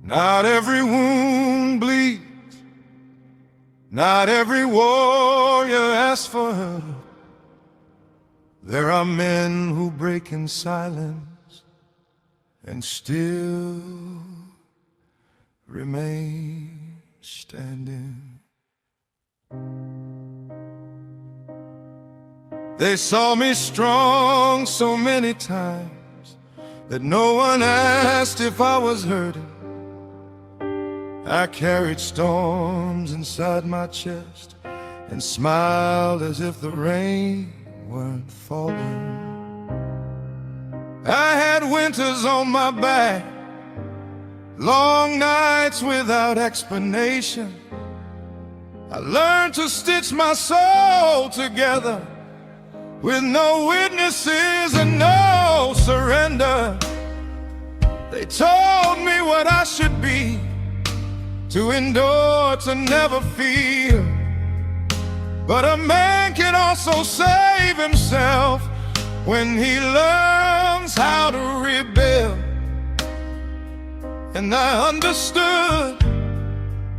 Not every wound bleeds, not every warrior asks for help. There are men who break in silence and still remain standing. They saw me strong so many times that no one asked if I was hurting. I carried storms inside my chest and smiled as if the rain weren't falling. I had winters on my back, long nights without explanation. I learned to stitch my soul together with no witnesses and no surrender. They told me what I should be, to endure, to never feel. But a man can also save himself when he learns how to rebuild. And I understood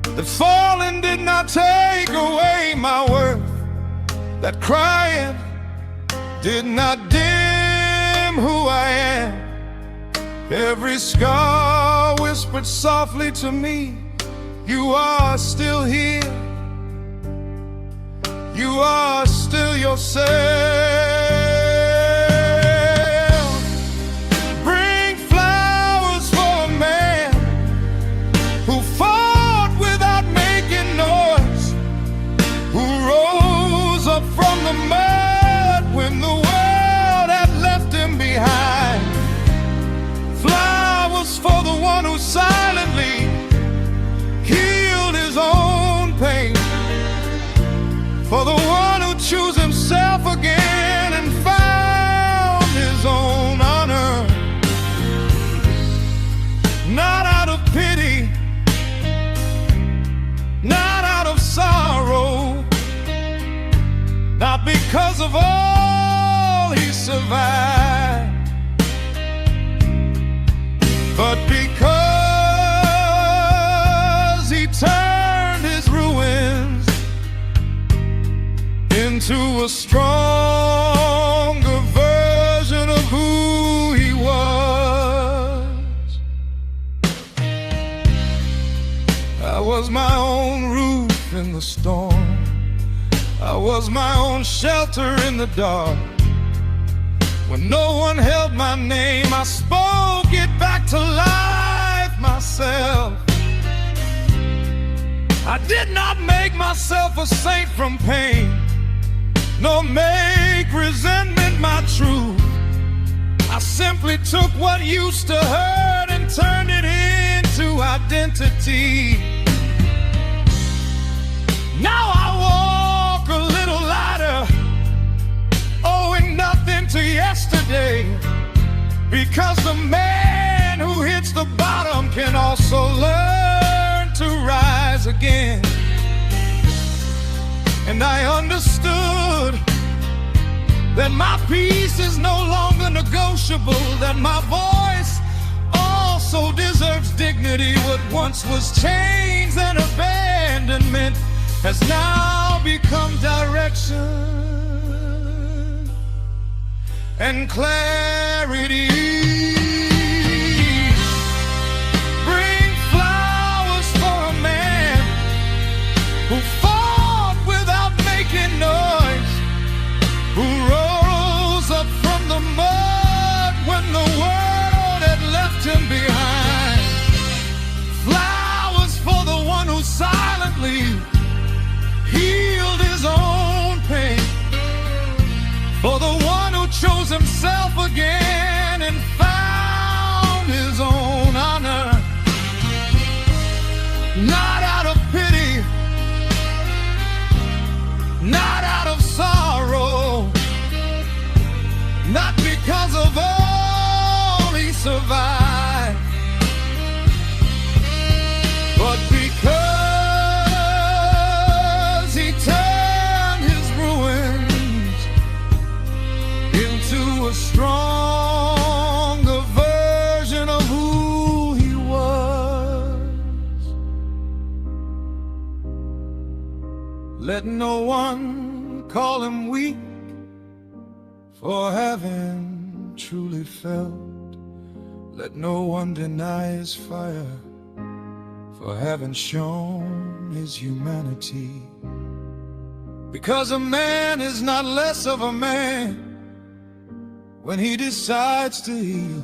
that falling did not take away my worth, that crying did not dim who I am. Every scar whispered softly to me, you are still here, you are still yourself. Bring flowers for a man who fought without making noise, who rose up from the mud when the world had left him behind. Flowers for the one who silently healed his own pain, for the one who chose himself again and found his own honor. Not out of pity, not out of sorrow, not because of all he survived, but because he turned his ruins into a stronger version of who he was. I was my own roof in the storm, I was my own shelter in the dark. When no one held my name, I spoke it back to life myself. I did not make myself a saint from pain, nor make resentment my truth. I simply took what used to hurt and turned it into identity. Now I walk a little lighter, owing nothing to yesterday, because the man who hits the bottom can also learn to rise again. And I understood that my peace is no longer negotiable, that my voice also deserves dignity. What once was chains and abandonment has now become direction and clarity. Bring flowers for a man who fought without making noise, who rose up from the mud when the world had left him behind. Flowers for the one who silently healed his own pain, for the one who chose himself again and found his own honor. Not out of pity, not out of sorrow, not because of all he survived, but because he turned his ruins into a stronger version of who he was. Let no one call him weak for having truly felt. Let no one deny his fire for having shown his humanity. Because a man is not less of a man when he decides to heal.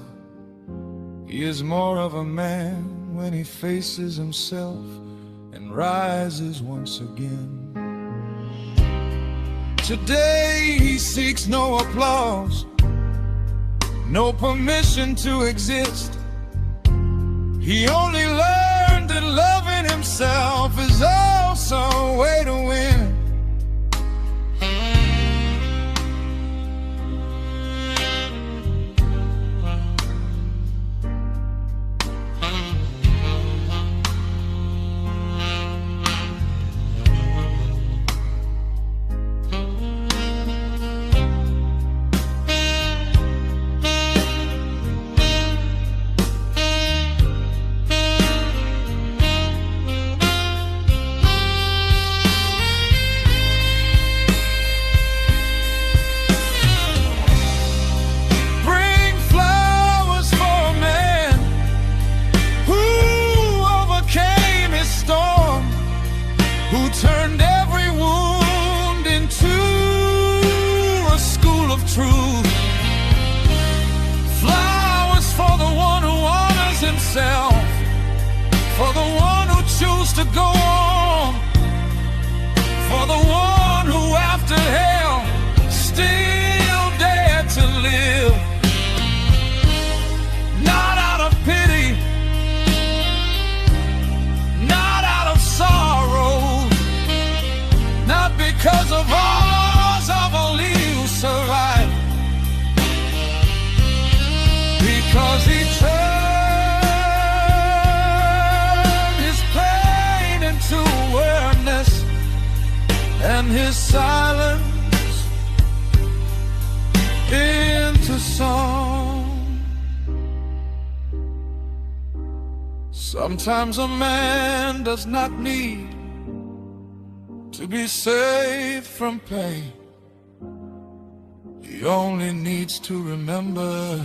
He is more of a man when he faces himself and rises once again. Today he seeks no applause, no permission to exist. He only learned that loving himself is also a way to win. Turned every wound into a school of truth. Flowers for the one who honors himself, for the one who chooses to go on, for the one who after hell still dared to live. Not out of pity, not out of sorrow, not because of ours of only you survive, because he turned his pain into awareness and his silence into song. Sometimes a man does not need to be saved from pain. He only needs to remember